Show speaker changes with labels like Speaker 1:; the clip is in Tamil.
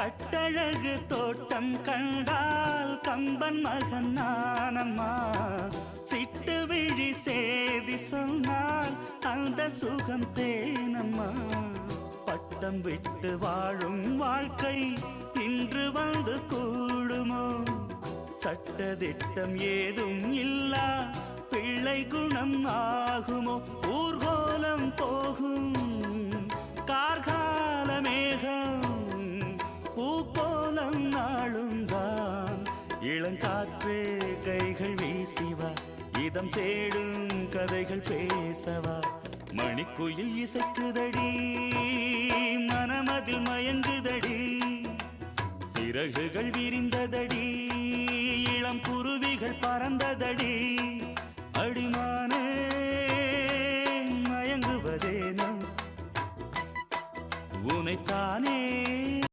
Speaker 1: கட்டழகு தோட்டம் கண்டால் கம்பன் மகன் நானம்மா. சிட்டு விழி சேதி சொன்னால் அந்த சுகம் தேனம்மா. பட்டம் விட்டு வாழும் வாழ்க்கை இன்று வந்து கூடுமோ? சட்டதிட்டம் ஏதும் இல்லா பிள்ளை குணம் ஆகுமோ? ஊர்கோலம் போகும் கார்கால மேகம் பூக்கோலம் நாளும் தான். இளங்காற்றே கைகள் வீசிவா, இதம் தேடும் கதைகள் பேசவா. மணிக்குயில் இசைக்குதடி, மனமதில் மயங்குதடி. சிறகுகள் விரிந்ததடி, இளம் குருவிகள் பறந்ததடி.